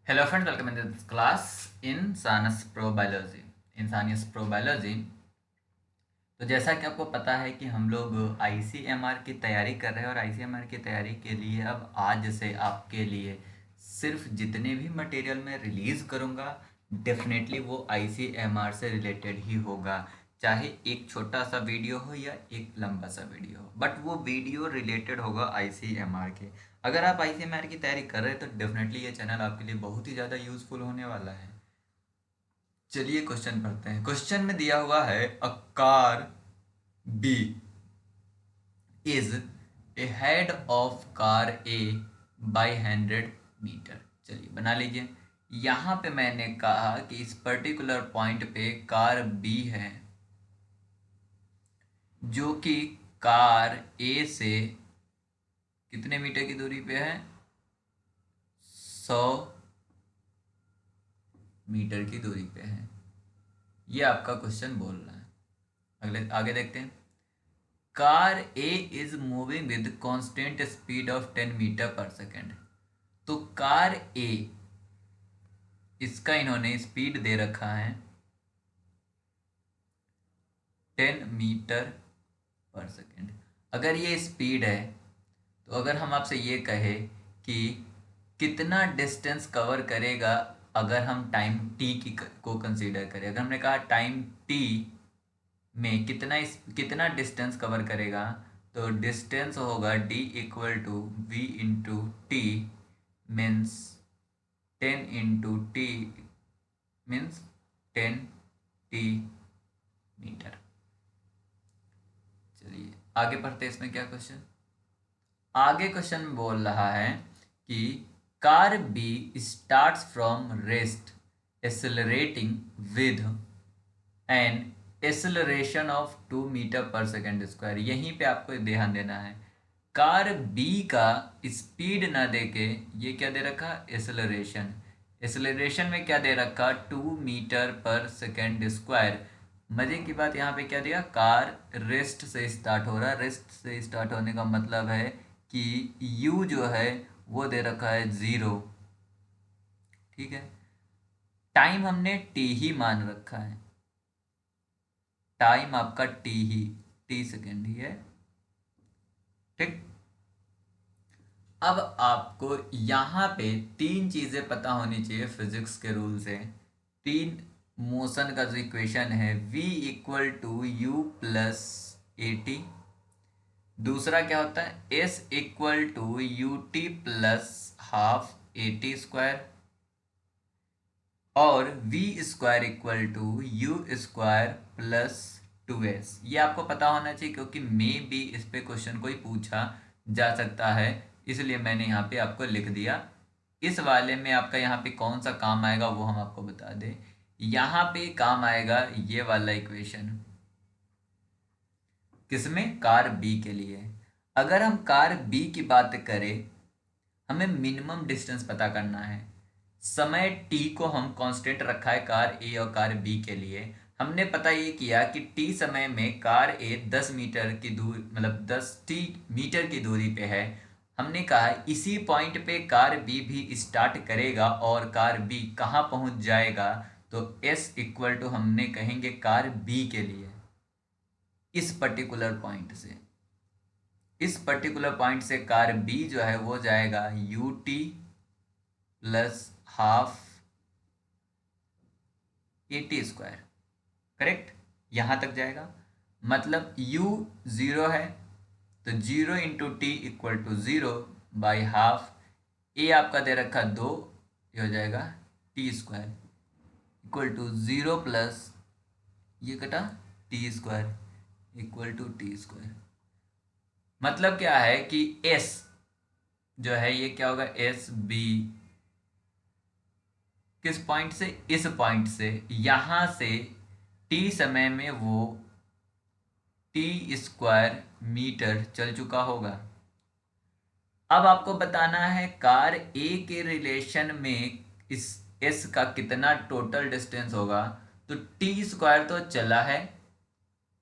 Hello friends, welcome in this class in science probiology इंसानियस probiology. तो जैसा कि आपको पता है कि हम लोग आईसीएमआर की तैयारी कर रहे हैं और आईसीएमआर की तैयारी के लिए अब आज से आपके लिए सिर्फ जितने भी मटेरियल मैं रिलीज़ करूँगा डेफिनेटली वो आईसीएमआर से रिलेटेड ही होगा। चाहे एक छोटा सा वीडियो हो या एक लंबा सा वीडियो हो, बट वो वीडियो रिलेटेड होगा आईसीएमआर के। अगर आप आईसीएमआर की तैयारी कर रहे हैं तो डेफिनेटली ये चैनल आपके लिए बहुत ही ज़्यादा यूज़फुल होने वाला है। चलिए क्वेश्चन पढ़ते हैं। क्वेश्चन में दिया हुआ है a car B is ahead of car A by 100 meter. चलिए बना लीजिए। यहाँ पे मैंने कहा कि इस पर्टिकुलर पॉइंट पे कार बी है जो कि कार ए से कितने मीटर की दूरी पे है, 100 मीटर की दूरी पे है। ये आपका क्वेश्चन बोल रहा है। अगले आगे देखते हैं। Car A is moving with constant speed of 10 meter per second. तो कार ए, इसका इन्होंने स्पीड दे रखा है 10 मीटर पर सेकेंड। अगर ये स्पीड है तो अगर हम आपसे ये कहे कि कितना डिस्टेंस कवर करेगा अगर हम टाइम टी की को कंसीडर करें, अगर हमने कहा टाइम टी में कितना डिस्टेंस कवर करेगा, तो डिस्टेंस होगा D equal to V into T means 10 into T means 10 T meter. चलिए आगे पढ़ते हैं। इसमें क्या क्वेश्चन, आगे क्वेश्चन में बोल रहा है कि car B starts from rest accelerating with an acceleration of 2 meter per second square. यहीं पे आपको ध्यान देना है। कार बी का स्पीड ना दे के ये क्या दे रखा, एक्सेलरेशन। एक्सेलरेशन में क्या दे रखा, 2 मीटर पर सेकेंड स्क्वायर। मजे की बात यहाँ पे क्या दिया, कार रेस्ट से स्टार्ट हो रहा है। रेस्ट से स्टार्ट होने का मतलब है कि u जो है वो दे रखा है 0। ठीक है, टाइम हमने t ही मान रखा है। टाइम आपका टी सेकेंड ही है। ठीक, अब आपको यहाँ पे तीन चीज़ें पता होनी चाहिए फिजिक्स के रूल से। तीन मोशन का जो इक्वेशन है v equal to U plus A T. दूसरा क्या होता है, s equal to U T plus half A T square. और v square equal to U square plus 2s। ये आपको पता होना चाहिए क्योंकि मे भी इस पे क्वेश्चन कोई पूछा जा सकता है, इसलिए मैंने यहाँ पे आपको लिख दिया। इस वाले में आपका यहाँ पे कौन सा काम आएगा वो हम आपको बता दें। यहाँ पे काम आएगा ये वाला इक्वेशन, किसमें, कार बी के लिए। अगर हम कार बी की बात करें, हमें मिनिमम डिस्टेंस पता करना है। समय t को हम कांस्टेंट रखा है कार ए और कार बी के लिए। हमने पता ये किया कि t समय में कार ए 10 मीटर की दूरी, मतलब 10 मीटर की दूरी पे है। हमने कहा इसी पॉइंट पे कार बी भी स्टार्ट करेगा और कार बी कहाँ पहुँच जाएगा, तो s इक्वल टू हमने कहेंगे कार बी के लिए इस पर्टिकुलर पॉइंट से। इस पर्टिकुलर पॉइंट से कार बी जो है वो जाएगा u T plus half A T square. Correct, यहाँ तक जाएगा। मतलब u 0 है तो 0 into t equal to 0 by half. A आपका दे रखा 2, ये हो जाएगा t square equal to 0 plus ये कटा t square equal to t square. मतलब क्या है कि s जो है ये क्या होगा, एस बी किस पॉइंट से, इस पॉइंट से, यहां से t समय में वो टी स्क्वायर मीटर चल चुका होगा। अब आपको बताना है कार ए के रिलेशन में इस s का कितना टोटल डिस्टेंस होगा। तो टी स्क्वायर तो चला है,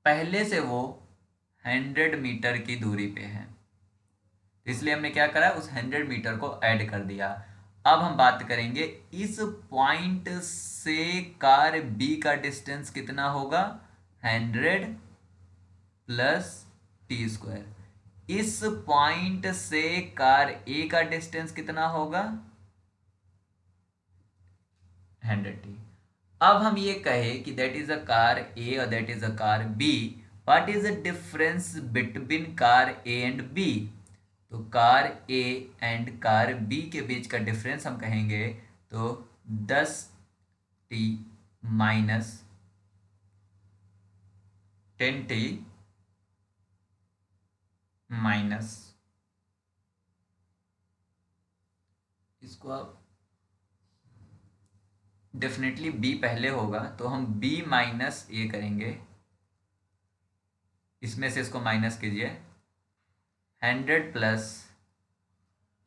पहले से वो 100 मीटर की दूरी पे है, इसलिए हमने क्या करा, उस 100 मीटर को ऐड कर दिया। अब हम बात करेंगे इस पॉइंट से कार बी का डिस्टेंस कितना होगा, 100 प्लस टी स्क्वायर। इस पॉइंट से कार ए का डिस्टेंस कितना होगा, 100t। अब हम ये कहे कि that is a car A और that is a car B, what is the difference between car A and B. तो car A and car B के बीच का डिफरेंस हम कहेंगे तो 10t माइनस 10t माइनस, इसको आप डेफिनेटली बी पहले होगा तो हम बी माइनस ए करेंगे, इसमें से इसको माइनस कीजिए, 100 प्लस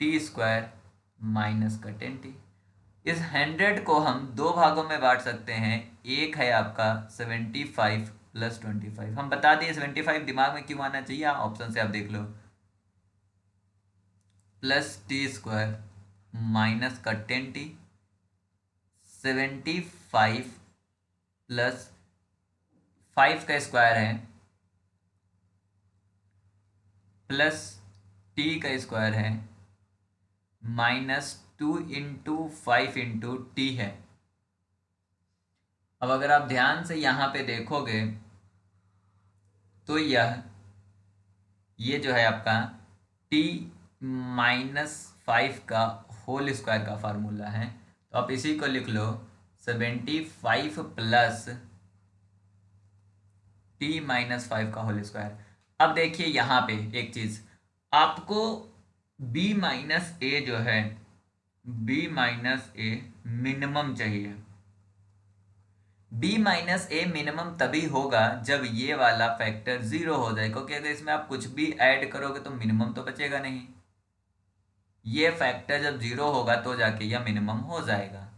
टी स्क्वायर माइनस का 10t। इस 100 को हम दो भागों में बांट सकते हैं, एक है आपका 75 प्लस 25। हम बता दिए 75 दिमाग में क्यों आना चाहिए, ऑप्शन से आप देख लो, प्लस टी स्क्वायर माइनस का 10t, 75 प्लस 5 का स्क्वायर है प्लस टी का स्क्वायर है माइनस 2 इंटू 5 इंटू टी है। अब अगर आप ध्यान से यहाँ पे देखोगे तो ये जो है आपका टी माइनस 5 का होल स्क्वायर का फार्मूला है, तो आप इसी को लिख लो 75 प्लस टी माइनस 5 का होल स्क्वायर। अब देखिए यहाँ पे एक चीज, आपको बी माइनस ए जो है, बी माइनस ए मिनिमम चाहिए। बी माइनस ए मिनिमम तभी होगा जब ये वाला फैक्टर 0 हो जाए, क्योंकि अगर इसमें आप कुछ भी ऐड करोगे तो मिनिमम तो बचेगा नहीं। ये फैक्टर जब 0 होगा तो जाके यह मिनिमम हो जाएगा।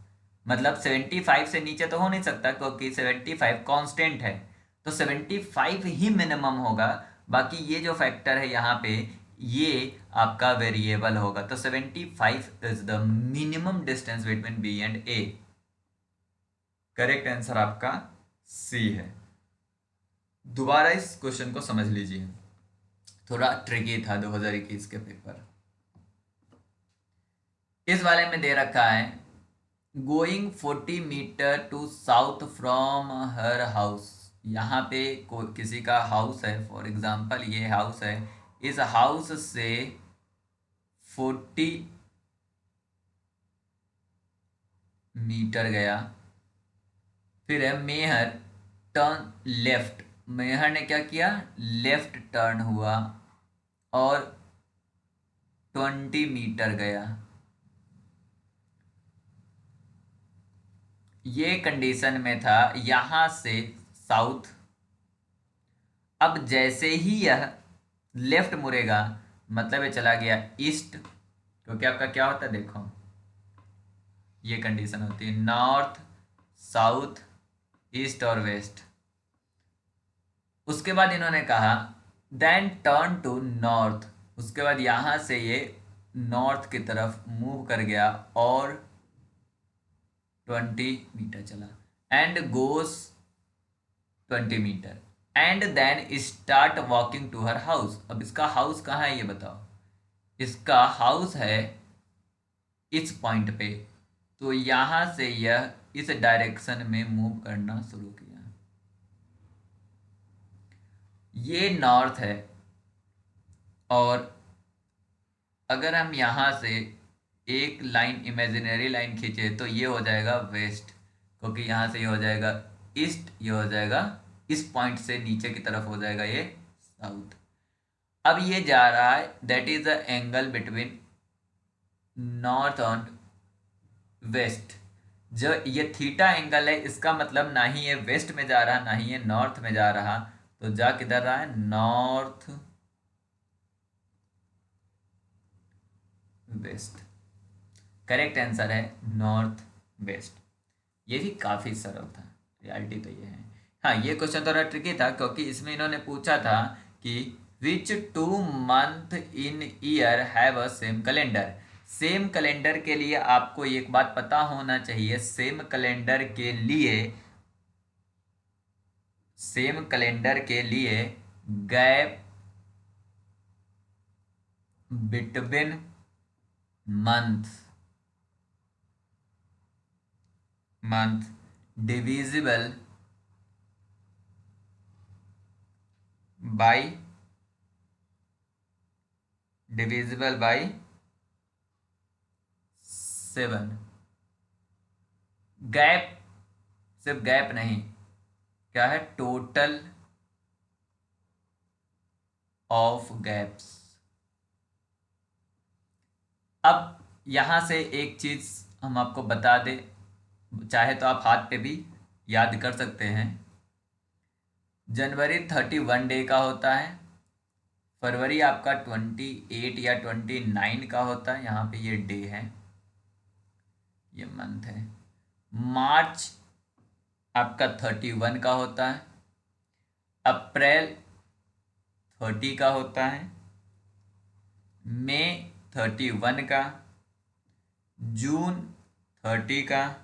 मतलब 75 से नीचे तो हो नहीं सकता क्योंकि 75 कांस्टेंट है, तो 75 ही मिनिमम होगा। बाकी ये जो फैक्टर है यहाँ पे ये आपका वेरिएबल होगा, तो 75 is the minimum distance between B and A. Correct answer आपका सी है। दोबारा इस क्वेश्चन को समझ लीजिए, थोड़ा ट्रिकी था 2021 के पेपर। इस वाले में दे रखा है going 40 meter to south from her house. यहाँ पे किसी का हाउस है, फॉर एग्जांपल ये हाउस है, इस हाउस से 40 मीटर गया, फिर है मेहर टर्न लेफ्ट। मेहर ने क्या किया, लेफ्ट टर्न हुआ और 20 मीटर गया। ये कंडीशन में था यहां से साउथ। अब जैसे ही यह लेफ्ट मुड़ेगा मतलब ये चला गया ईस्ट, क्योंकि आपका क्या होता है देखो, ये कंडीशन होती है नॉर्थ साउथ ईस्ट और वेस्ट। उसके बाद इन्होंने कहा देन टर्न टू नॉर्थ, उसके बाद यहां से ये नॉर्थ की तरफ मूव कर गया और 20 मीटर चला and goes 20 meter and then start walking to her house. अब इसका हाउस कहाँ है ये बताओ, इसका हाउस है इस पॉइंट पे, तो यहां से यह इस डायरेक्शन में मूव करना शुरू किया। ये नॉर्थ है और अगर हम यहां से एक लाइन इमेजिनरी लाइन खींचे तो ये हो जाएगा वेस्ट, क्योंकि यहाँ से ये हो जाएगा ईस्ट, ये हो जाएगा इस पॉइंट से नीचे की तरफ हो जाएगा ये साउथ। अब ये जा रहा है that is the angle between north और वेस्ट। जो ये थीटा एंगल है इसका मतलब ना ही ये वेस्ट में जा रहा ना ही ये नॉर्थ में जा रहा, तो जा किधर रहा है, नॉर्थ वेस्ट। करेक्ट आंसर है नॉर्थ वेस्ट। ये भी काफ़ी सरल था, रियलिटी तो ये है। हाँ ये क्वेश्चन थोड़ा ट्रिकी था क्योंकि इसमें इन्होंने पूछा था कि विच 2 month in year have a same calendar. Same calendar के लिए आपको एक बात पता होना चाहिए, सेम कैलेंडर के लिए gap between month divisible by 7। Gap, सिर्फ गैप नहीं, क्या है, टोटल ऑफ गैप्स। अब यहां से एक चीज हम आपको बता दें, चाहे तो आप हाथ पे भी याद कर सकते हैं। जनवरी 31 डे का होता है, फरवरी आपका 28 या 29 का होता है, यहाँ पे ये डे है, ये मंथ है। मार्च आपका 31 का होता है, अप्रैल 30 का होता है, मई 31 का, जून 30 का,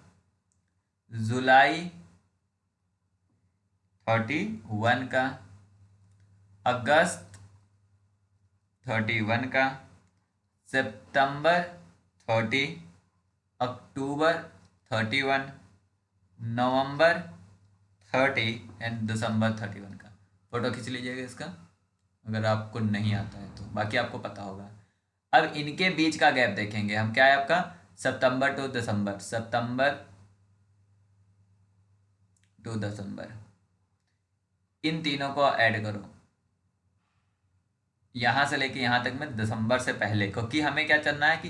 जुलाई 31 का, अगस्त 31 का, सितंबर 30, अक्टूबर 31, नवंबर 30 एंड दिसंबर 31 का। फोटो खींच लीजिएगा इसका, अगर आपको नहीं आता है तो, बाकी आपको पता होगा। अब इनके बीच का गैप देखेंगे हम, क्या है आपका, सितंबर टू दिसंबर, इन तीनों को ऐड करो, यहां से लेके यहां तक में दिसंबर से पहले, क्योंकि हमें क्या करना है कि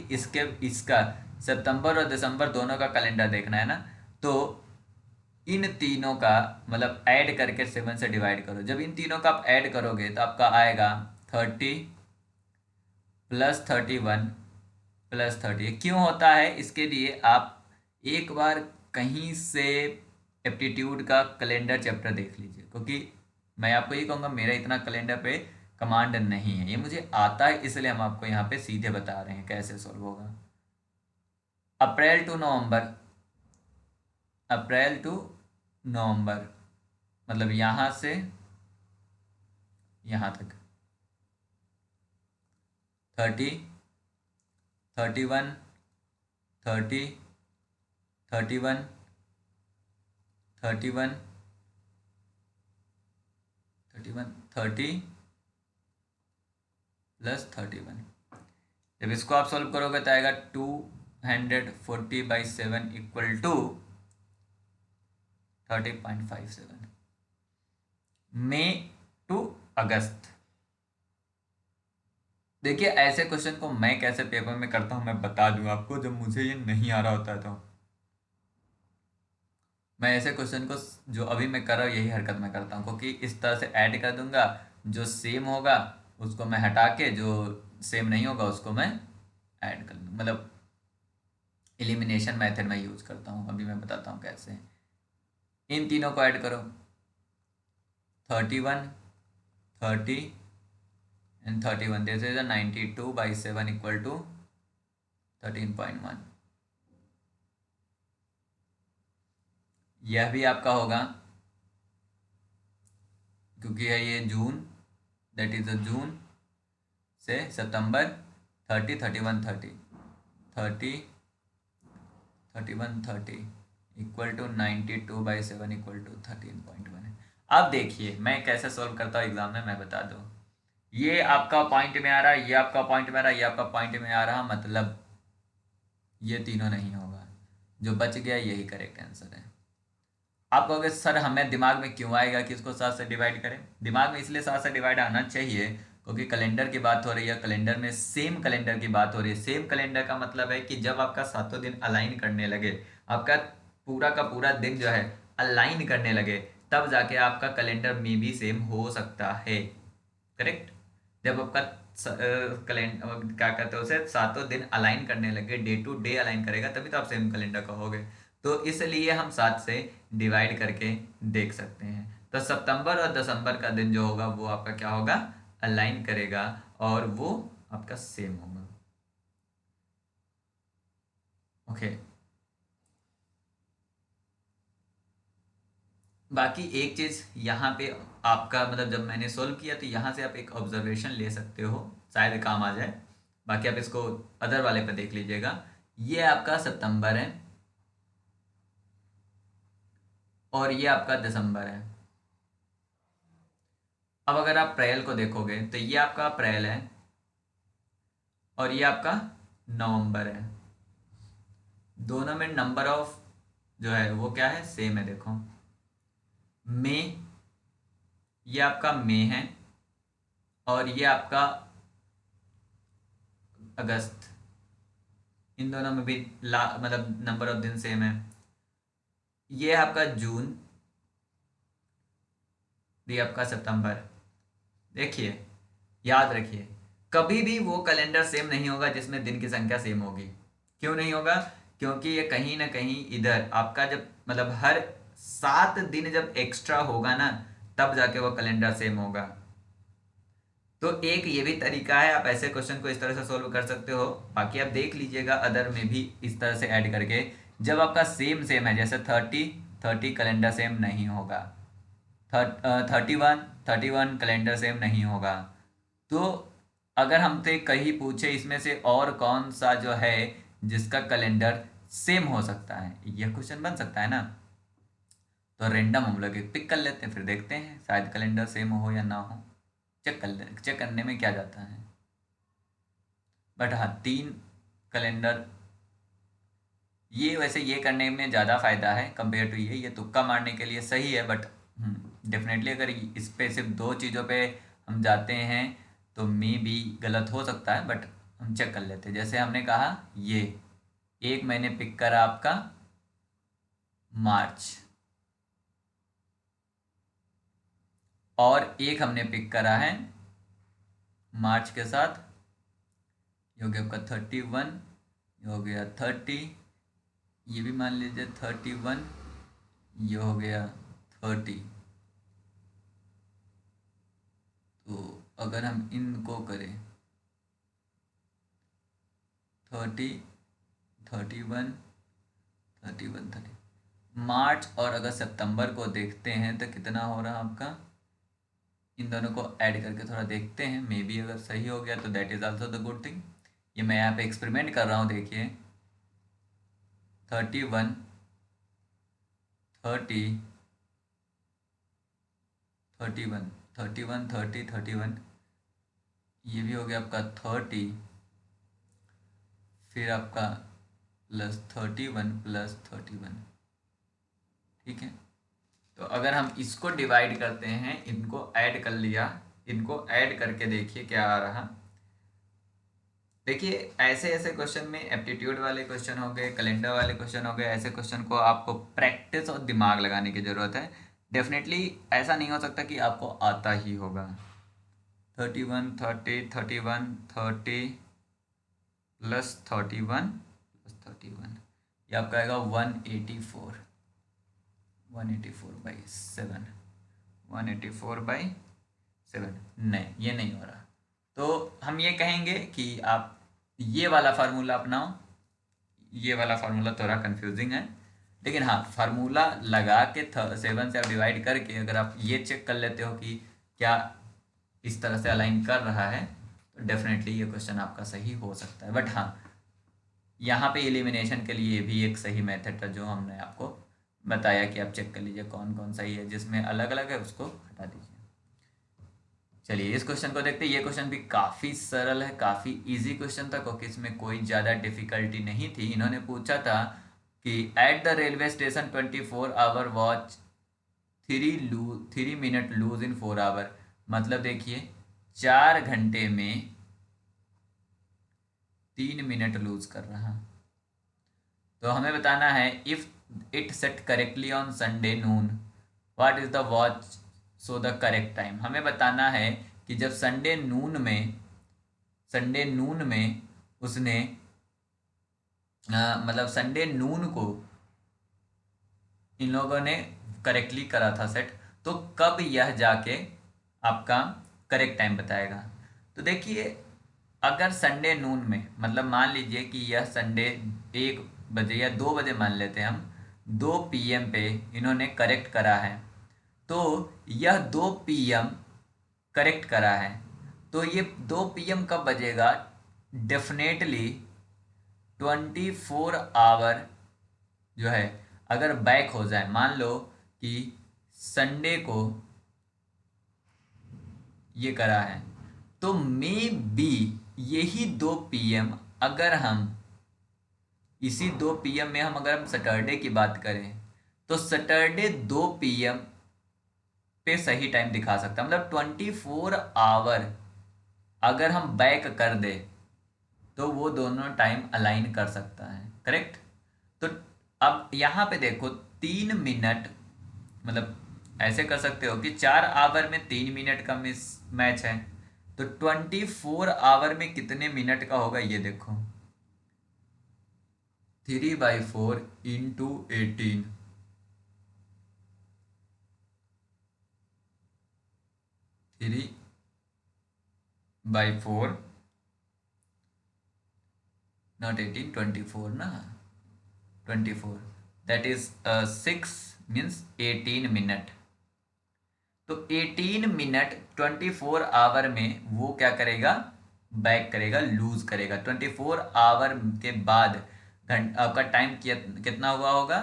इसका सितंबर और दिसंबर दोनों का कैलेंडर देखना है ना। तो इन तीनों का मतलब ऐड करके 7 से डिवाइड करो। जब इन तीनों का आप ऐड करोगे तो आपका आएगा 30 प्लस 31 प्लस 30। क्यों होता है, इसके लिए आप एक बार कहीं से एप्टीट्यूड का कैलेंडर चैप्टर देख लीजिए, क्योंकि मैं आपको ये कहूँगा मेरा इतना कैलेंडर पे कमांड नहीं है, ये मुझे आता है, इसलिए हम आपको यहाँ पे सीधे बता रहे हैं कैसे सॉल्व होगा। अप्रैल टू नवंबर मतलब यहाँ से यहाँ तक 30, 31, 30, 31, 31, 31, 30 प्लस 31। जब इसको आप सॉल्व करोगे तो आएगा 240/7 इक्वल टू 30.57। मई टू अगस्त। देखिए ऐसे क्वेश्चन को मैं कैसे पेपर में करता हूँ मैं बता दूं आपको, जब मुझे ये नहीं आ रहा होता है तो मैं ऐसे क्वेश्चन को, जो अभी मैं कर रहा हूँ यही हरकत मैं करता हूँ, क्योंकि इस तरह से ऐड कर दूंगा, जो सेम होगा उसको मैं हटा के, जो सेम नहीं होगा उसको मैं ऐड कर दूँ, मतलब एलिमिनेशन मेथड में यूज करता हूँ। अभी मैं बताता हूँ कैसे। इन तीनों को ऐड करो, 31, 30 and 31, this is a 92/7 equal to 13.1। यह भी आपका होगा, क्योंकि है ये जून, दैट इज जून से सितंबर 30, 31, 30, 30, 31, 30 इक्वल टू 92/7 इक्वल टू 13.1। अब देखिए मैं कैसे सॉल्व करता हूँ एग्जाम में, मैं बता दूँ। ये आपका पॉइंट में आ रहा है, ये आपका पॉइंट में आ रहा है, ये आपका पॉइंट में आ रहा, मतलब ये तीनों नहीं होगा, जो बच गया यही करेक्ट आंसर है। आप कहोगे सर हमें दिमाग में क्यों आएगा कि इसको 7 से डिवाइड करें। दिमाग में इसलिए 7 से डिवाइड आना चाहिए क्योंकि कैलेंडर की बात हो रही है, कैलेंडर में सेम कैलेंडर की बात हो रही है। सेम कैलेंडर का मतलब है कि जब आपका 7 दिन अलाइन करने लगे, आपका पूरा का पूरा दिन जो है अलाइन करने लगे, तब जाके आपका कैलेंडर में भी सेम हो सकता है। करेक्ट, जब आपका कैलेंडर क्या कहते हैं उसे, 7 दिन अलाइन करने लगे, डे टू डे अलाइन करेगा, तभी तो आप सेम कैलेंडर कहोगे। तो इसलिए हम 7 से डिवाइड करके देख सकते हैं। तो सितंबर और दिसंबर का दिन जो होगा वो आपका क्या होगा, अलाइन करेगा, और वो आपका सेम होगा। ओके। बाकी एक चीज़ यहाँ पे आपका मतलब जब मैंने सोल्व किया तो यहाँ से आप एक ऑब्जर्वेशन ले सकते हो, शायद काम आ जाए। बाकी आप इसको अदर वाले पे देख लीजिएगा। ये आपका सितंबर है और ये आपका दिसंबर है। अब अगर आप अप्रैल को देखोगे तो ये आपका अप्रैल है और ये आपका नवंबर है। दोनों में नंबर ऑफ जो है वो क्या है, सेम है। देखो मई, ये आपका मई है और ये आपका अगस्त। इन दोनों में भी मतलब नंबर ऑफ दिन सेम है। ये आपका जून, ये आपका सितंबर। देखिए, याद रखिए, कभी भी वो कैलेंडर सेम नहीं होगा जिसमें दिन की संख्या सेम होगी। क्यों नहीं होगा? क्योंकि ये कहीं ना कहीं इधर आपका जब मतलब हर 7 दिन जब एक्स्ट्रा होगा ना, तब जाके वो कैलेंडर सेम होगा। तो एक ये भी तरीका है, आप ऐसे क्वेश्चन को इस तरह से सोल्व कर सकते हो। बाकी आप देख लीजिएगा अदर में भी इस तरह से ऐड करके। जब आपका सेम सेम है, जैसे 30 कैलेंडर सेम नहीं होगा, 31 कैलेंडर सेम नहीं होगा। तो अगर हमसे कहीं पूछे इसमें से और कौन सा जो है जिसका कैलेंडर सेम हो सकता है, यह क्वेश्चन बन सकता है ना। तो रैंडम हम लोग एक पिक कर लेते हैं, फिर देखते हैं शायद कैलेंडर सेम हो या ना हो। चेक करने में क्या जाता है। बट हाँ, 3 कैलेंडर, ये वैसे ये करने में ज़्यादा फायदा है कंपेयर टू ये तुक्का मारने के लिए सही है। बट डेफिनेटली अगर इस पे सिर्फ 2 चीज़ों पे हम जाते हैं तो मे भी गलत हो सकता है। बट हम चेक कर लेते हैं। जैसे हमने कहा ये एक मैंने पिक करा आपका मार्च, और एक हमने पिक करा है मार्च के साथ, ये हो गया आपका 31, ये हो गया 30, ये भी मान लीजिए 31, ये हो गया 30। तो अगर हम इनको करें 30, 31, 31, 30, मार्च और अगर सितंबर को देखते हैं तो कितना हो रहा आपका, इन दोनों को ऐड करके थोड़ा देखते हैं। मे बी अगर सही हो गया तो that is also the good thing. ये मैं यहाँ पे एक्सपेरिमेंट कर रहा हूँ, देखिए 31, 30, 31, 31, 30, 31, ये भी हो गया आपका 30, फिर आपका +31 +31। ठीक है, तो अगर हम इसको डिवाइड करते हैं, इनको ऐड कर लिया, इनको ऐड करके देखिए क्या आ रहा। देखिए ऐसे ऐसे क्वेश्चन में, एप्टीट्यूड वाले क्वेश्चन हो गए, कैलेंडर वाले क्वेश्चन हो गए, ऐसे क्वेश्चन को आपको प्रैक्टिस और दिमाग लगाने की ज़रूरत है। डेफिनेटली ऐसा नहीं हो सकता कि आपको आता ही होगा। 31, 30, 31, 30 +31 +31, ये आपका आएगा 184, 184/7, 184/7। नहीं, ये नहीं हो रहा। तो हम ये कहेंगे कि आप ये वाला फार्मूला अपनाओ। ये वाला फार्मूला थोड़ा कंफ्यूजिंग है, लेकिन हाँ, फार्मूला लगा के 7 से आप डिवाइड करके अगर आप ये चेक कर लेते हो कि क्या इस तरह से अलाइन कर रहा है, तो डेफिनेटली ये क्वेश्चन आपका सही हो सकता है। बट हाँ, यहाँ पे एलिमिनेशन के लिए भी एक सही मेथड था जो हमने आपको बताया कि आप चेक कर लीजिए कौन कौन सही है, जिसमें अलग अलग है उसको हटा दीजिए। चलिए इस क्वेश्चन को देखते हैं। ये क्वेश्चन भी काफ़ी सरल है, काफ़ी इजी क्वेश्चन था क्योंकि इसमें कोई ज़्यादा डिफिकल्टी नहीं थी। इन्होंने पूछा था कि at the railway station 24 hour watch 3 minute lose in 4 hour. मतलब देखिए 4 घंटे में 3 मिनट लूज कर रहा। तो हमें बताना है if it set correctly on Sunday Noon, what is the watch so the correct time. हमें बताना है कि जब संडे नून में उसने मतलब संडे नून को इन लोगों ने करेक्टली करा था सेट, तो कब यह जाके आपका करेक्ट टाइम बताएगा। तो देखिए अगर संडे नून में मतलब मान लीजिए कि यह संडे 1 बजे या 2 बजे मान लेते हैं हम, 2 PM पे इन्होंने करेक्ट करा है, तो यह 2 PM करेक्ट करा है, तो ये 2 PM कब बजेगा? डेफिनेटली 24 आवर जो है अगर बैक हो जाए, मान लो कि संडे को ये करा है, तो मे बी यही 2 PM अगर हम इसी 2 PM में अगर हम सैटरडे की बात करें, तो सैटरडे 2 PM पे सही टाइम दिखा सकता है। मतलब 24 आवर अगर हम बैक कर दे तो वो दोनों टाइम अलाइन कर सकता है, करेक्ट। तो अब यहाँ पे देखो 3 मिनट, मतलब ऐसे कर सकते हो कि 4 आवर में 3 मिनट का मिस मैच है, तो 24 आवर में कितने मिनट का होगा ये देखो, 3/4 इंटू 18, 3/4 not 18, 24 ना, 24, दैट इज 6 मीन्स 18 मिनट। तो 18 मिनट 24 आवर में वो क्या करेगा? बैक करेगा, लूज करेगा। 24 आवर के बाद आपका टाइम कितना हुआ होगा?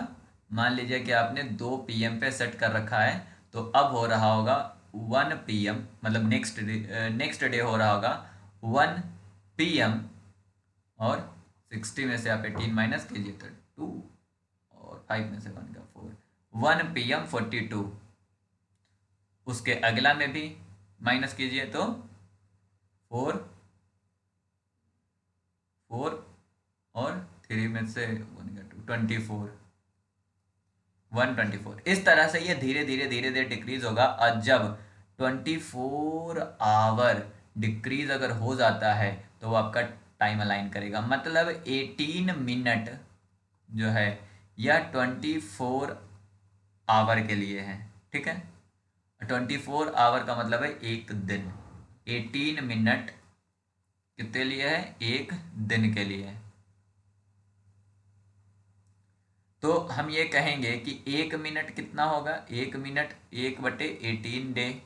मान लीजिए कि आपने 2 PM पे सेट कर रखा है, तो अब हो रहा होगा 1 PM, मतलब नेक्स्ट डे हो रहा होगा 1 PM, और 60 में से आप 18 माइनस कीजिए तो 2, और 5 में से 1 का 4, 1 PM 42। उसके अगला में भी माइनस कीजिए तो 4 और 3 में से 1 का 2, 24, 124। इस तरह से ये धीरे धीरे धीरे धीरे डिक्रीज होगा, और जब 24 आवर डिक्रीज अगर हो जाता है तो वो आपका टाइम अलाइन करेगा। मतलब 18 मिनट जो है यह 24 आवर के लिए है, ठीक है। 24 आवर का मतलब है एक दिन। 18 मिनट कितने लिए है? एक दिन के लिए। तो हम ये कहेंगे कि 1 मिनट कितना होगा? 1 मिनट 1/18 डे,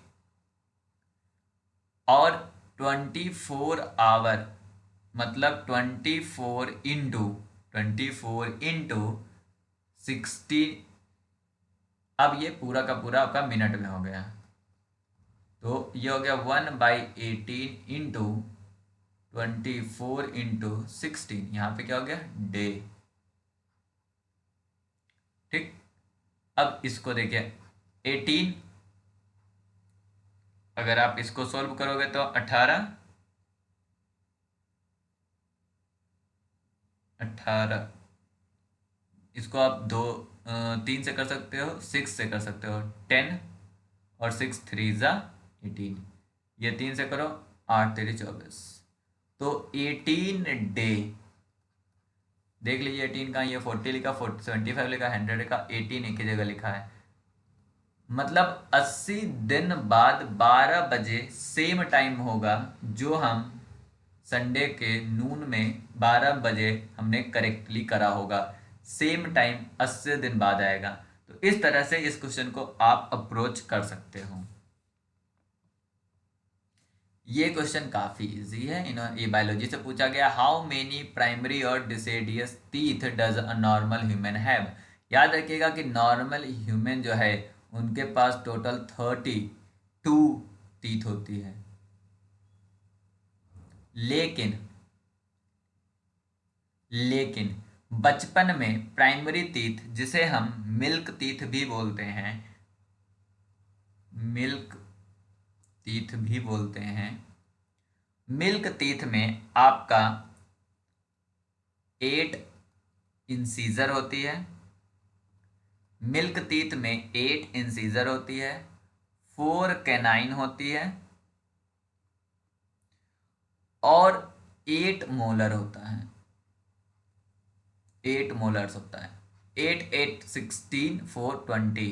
और 24 आवर मतलब 24 इंटू 60। अब ये पूरा का पूरा आपका मिनट में हो गया, तो ये हो गया 1/18 इंटू 24 इंटू 16। यहाँ पे क्या हो गया? डे, ठीक। अब इसको देखिए 18, अगर आप इसको सॉल्व करोगे तो 18 इसको आप 3 से कर सकते हो, 6 से कर सकते हो, 10 और 6 3 ज़ा 18, ये 3 से करो, 8 3 24, तो 18 डे। देख लीजिए 18 का, ये 40 लिखा, 75 लिखा, 100 लिखा, 18 एक ही जगह लिखा है। मतलब 80 दिन बाद 12 बजे सेम टाइम होगा जो हम संडे के नून में 12 बजे हमने करेक्टली करा होगा। सेम टाइम 80 दिन बाद आएगा। तो इस तरह से इस क्वेश्चन को आप अप्रोच कर सकते हो। ये क्वेश्चन काफ़ी इजी है, ये बायोलॉजी से पूछा गया। हाउ मेनी प्राइमरी और deciduous teeth does a normal human have? याद रखिएगा कि नॉर्मल ह्यूमन जो है उनके पास टोटल 32 टीथ होती है, लेकिन बचपन में प्राइमरी टीथ, जिसे हम मिल्क टीथ भी बोलते हैं, मिल्क टीथ में आपका 8 इंसीजर होती है। मिल्क टीथ में 8 इंसीजर होती है, 4 कैनाइन होती है, और 8 मोलर होता है। 8 मोलर्स होता है। 8 8 16 4 20,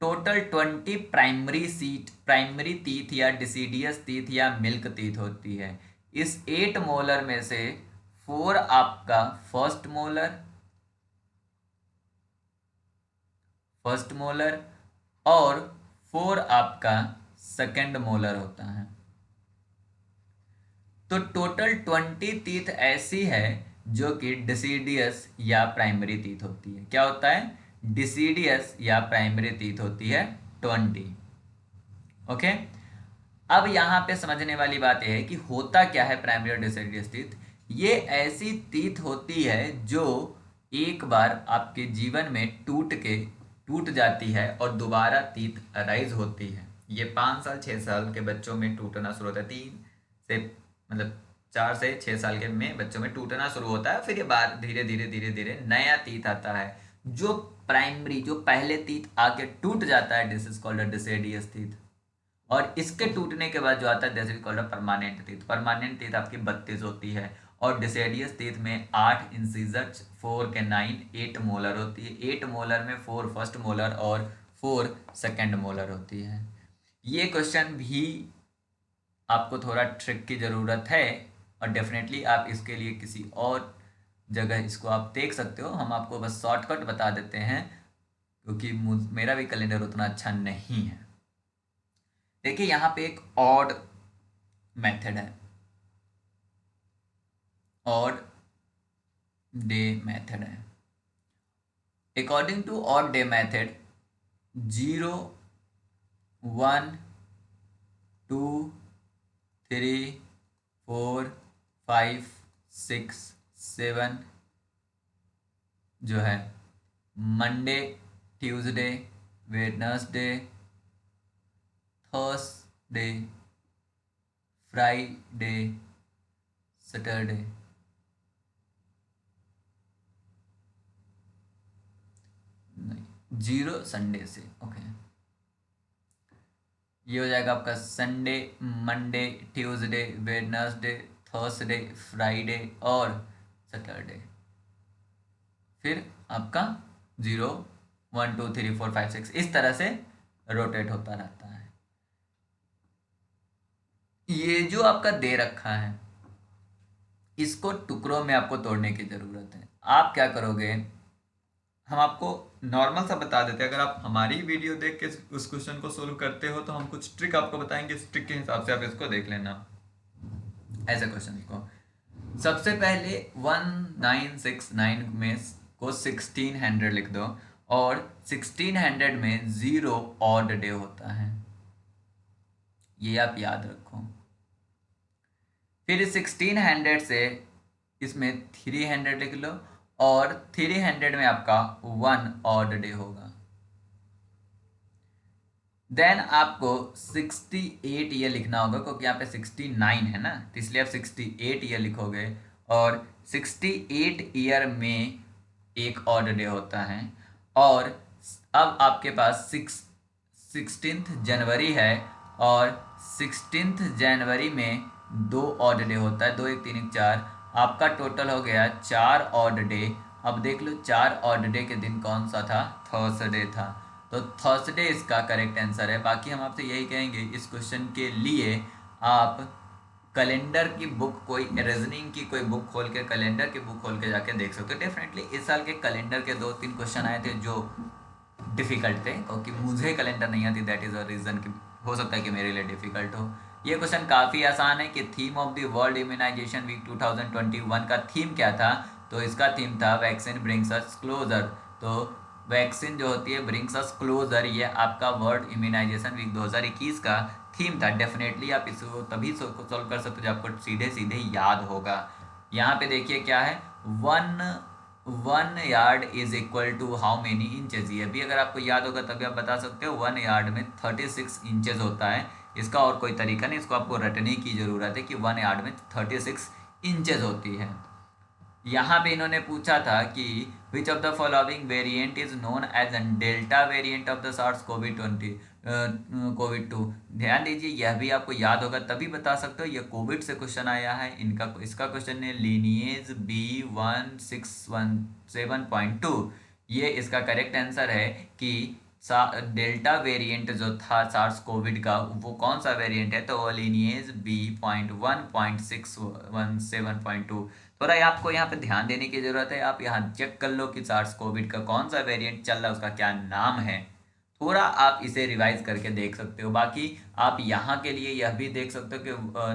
टोटल 20 प्राइमरी टीथ या डिसिडियस टीथ या मिल्क टीथ होती है। इस 8 मोलर में से 4 आपका फर्स्ट मोलर, फर्स्ट मोलर और 4 आपका सेकेंड मोलर होता है। तो टोटल 20 टीथ ऐसी है जो कि डिसीडियस या प्राइमरी टीथ होती है। क्या होता है? डिसीडियस या प्राइमरी टीथ होती है 20। ओके, अब यहाँ पे समझने वाली बात यह है कि होता क्या है प्राइमरी और डिसीडियस टीथ। ये ऐसी टीथ होती है जो एक बार आपके जीवन में टूट जाती है और दोबारा टीथ अराइज होती है। ये 5 साल 6 साल के बच्चों में टूटना शुरू होता है। 3 से मतलब 4 से 6 साल के में बच्चों में टूटना शुरू होता है। फिर ये बार धीरे धीरे नया टीथ आता है जो प्राइमरी, जो पहले टीथ आके टूट जाता है, this is called a deciduous teeth. और इसके टूटने के बाद जो आता है this is called a permanent teeth. Permanent teeth आपकी 32 होती है और डिसीडियस टीथ में 8 इंसिजर्स, 4 कैनाइन, 8 मोलर होती है। 8 मोलर में 4 फर्स्ट मोलर और 4 सेकेंड मोलर होती है। ये क्वेश्चन भी आपको थोड़ा ट्रिक की ज़रूरत है और डेफिनेटली आप इसके लिए किसी और जगह इसको आप देख सकते हो। हम आपको बस शॉर्टकट बता देते हैं क्योंकि मेरा भी कैलेंडर उतना अच्छा नहीं है। देखिए यहाँ पे एक ऑड मेथड है, ऑड डे मेथड है। According to odd day method 0, 1, 2, 3, 4, 5, 6, 7 जो है Monday, Tuesday, Wednesday, Thursday, Friday, Saturday. नहीं, 0 संडे से। ओके, ये हो जाएगा आपका Sunday, Monday, Tuesday, Wednesday, Thursday, Friday और सैटरडे। फिर आपका 0, 1, 2, 3, 4, 5, 6 इस तरह से रोटेट होता रहता है। ये जो आपका दे रखा है इसको टुकड़ों में आपको तोड़ने की ज़रूरत है। आप क्या करोगे, हम आपको नॉर्मल सा बता देते हैं। अगर आप हमारी वीडियो देख के उस क्वेश्चन को सोल्व करते हो तो हम कुछ ट्रिक आपको बताएंगे, इस ट्रिक के हिसाब से आप इसको देख लेना ऐसे क्वेश्चन को। सबसे पहले 1969 में को 1600 लिख दो और 1600 में 0 ऑड डे होता है, ये आप याद रखो। फिर 1600 से इसमें 300 लिख लो और 300 में आपका 1 ऑड डे होगा। देन आपको 68 ये लिखना होगा क्योंकि यहाँ पे 69 है ना, तो इसलिए आप 68 ये लिखोगे और 68 ईयर में एक ऑड डे होता है। और अब आपके पास 16 जनवरी है और 16 जनवरी में 2 ऑड डे होता है, 2 1 3 1 4। आपका टोटल हो गया 4 ऑड डे। अब देख लो 4 ऑड डे के दिन कौन सा था, थर्सडे था, तो थर्सडे इसका करेक्ट आंसर है। बाकी हम आपसे यही कहेंगे इस क्वेश्चन के लिए आप कैलेंडर की बुक, कोई रीजनिंग की कोई बुक खोल के, कैलेंडर की बुक खोल के जाके देख सकते हो। डेफिनेटली इस साल के कैलेंडर के 2-3 क्वेश्चन आए थे जो डिफिकल्ट थे क्योंकि मुझे कैलेंडर नहीं आती, दैट इज़ अ रीज़न कि हो सकता है कि मेरे लिए डिफिकल्ट हो। ये क्वेश्चन काफ़ी आसान है कि theme of the world immunization week 2021 का थीम क्या था, तो इसका थीम था वैक्सीन ब्रिंग्स अस क्लोजर। तो वैक्सीन जो होती है ब्रिंग्स अस क्लोजर, ये आपका वर्ल्ड इम्यूनाइजेशन वीक 2021 का थीम था। डेफिनेटली आप इसको तभी सॉल्व कर सकते हो जब आपको सीधे सीधे याद होगा। यहाँ पे देखिए क्या है, 1 yard is equal to how many inches. ये भी अगर आपको याद होगा तभी आप बता सकते हो। 1 यार्ड में 36 इंचेज होता है। इसका और कोई तरीका नहीं, इसको आपको रटने की ज़रूरत है कि 1 यार्ड में 36 इंचेज होती है। यहाँ पे इन्होंने पूछा था कि which of the following variant is known as an delta variant of the SARS COVID 2। ध्यान दीजिए, यह भी आपको याद होगा तभी बता सकते हो। ये कोविड से क्वेश्चन आया है, इसका क्वेश्चन है लीनिएज B1617.2। ये इसका करेक्ट आंसर है कि डेल्टा वेरिएंट जो था सार्स कोविड का, वो कौन सा वेरिएंट है, तो वो लिनिएज B.1.617.2। थोड़ा आपको यहाँ पे ध्यान देने की जरूरत है। आप यहाँ चेक कर लो कि सार्स कोविड का कौन सा वेरिएंट चल रहा है, उसका क्या नाम है। थोड़ा आप इसे रिवाइज करके देख सकते हो। बाकी आप यहाँ के लिए यह भी देख सकते हो कि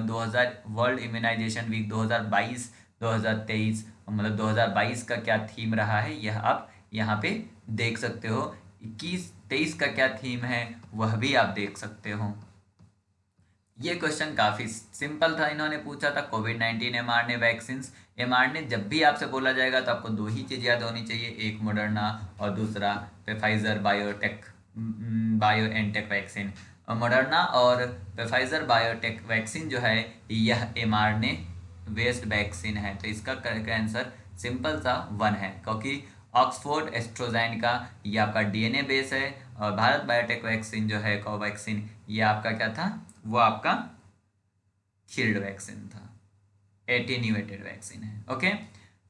2000 वर्ल्ड इम्यूनाइजेशन वीक 2022 2023 मतलब 2022 का क्या थीम रहा है, यह आप यहाँ पे देख सकते हो। 21-23 का क्या थीम है वह भी आप देख सकते हो। ये क्वेश्चन काफी सिंपल था, इन्होंने पूछा था कोविड-19 एमआरएनए वैक्सीन। एमआरएनए जब भी आपसे बोला जाएगा तो आपको दो ही चीज याद होनी चाहिए, एक मॉडर्ना और दूसरा फाइजर बायोएनटेक वैक्सीन। मॉडर्ना और फाइजर बायोटेक वैक्सीन जो है यह एमआरएनए बेस्ड वैक्सीन है। तो इसका आंसर सिंपल सा 1 है, क्योंकि ऑक्सफोर्ड एस्ट्राजेनेका ये आपका डीएनए बेस है, और भारत बायोटेक वैक्सीन जो है कोवैक्सीन, ये आपका क्या था, वो आपका शील्ड वैक्सीन था, एटीन्यूएटेड वैक्सीन है। ओके,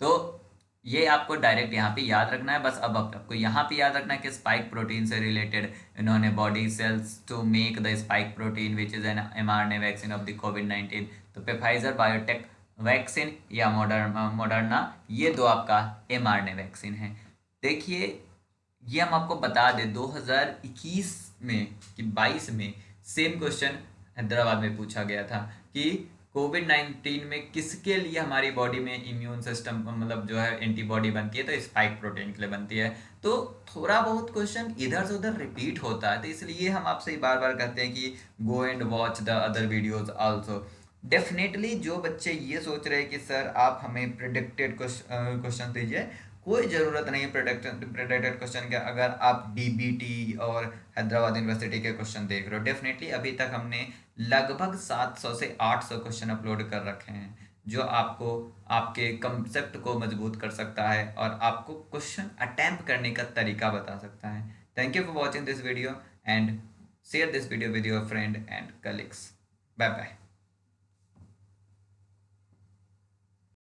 तो ये आपको डायरेक्ट यहाँ पे याद रखना है बस। अब आपको यहाँ पे याद रखना है कि स्पाइक प्रोटीन से रिलेटेड इन्होंने body cells to make the spike protein which is an mRNA vaccine of the कोविड-19। तो फाइजर बायोटेक वैक्सीन या मॉडर्ना, ये दो आपका एमआरएनए वैक्सीन है। देखिए, ये हम आपको बता दें 2021 में कि 22 में सेम क्वेश्चन हैदराबाद में पूछा गया था कि कोविड-19 में किसके लिए हमारी बॉडी में इम्यून सिस्टम मतलब जो है एंटीबॉडी बनती है, तो स्पाइक प्रोटीन के लिए बनती है। तो थोड़ा बहुत क्वेश्चन इधर से उधर रिपीट होता है, तो इसलिए हम आपसे बार बार कहते हैं कि go and watch the other videos also. Definitely जो बच्चे ये सोच रहे हैं कि सर आप हमें प्रिडिक्टेड क्वेश्चन दीजिए, कोई ज़रूरत नहीं है प्रेडिक्टेड क्वेश्चन के। अगर आप डीबीटी और हैदराबाद यूनिवर्सिटी के क्वेश्चन देख रहे हो, डेफिनेटली अभी तक हमने लगभग 700 से 800 क्वेश्चन अपलोड कर रखे हैं, जो आपको आपके कंसेप्ट को मजबूत कर सकता है और आपको क्वेश्चन अटेम्प्ट करने का तरीका बता सकता है। Thank you for watching this video and share this video with your friend and colleagues. Bye bye.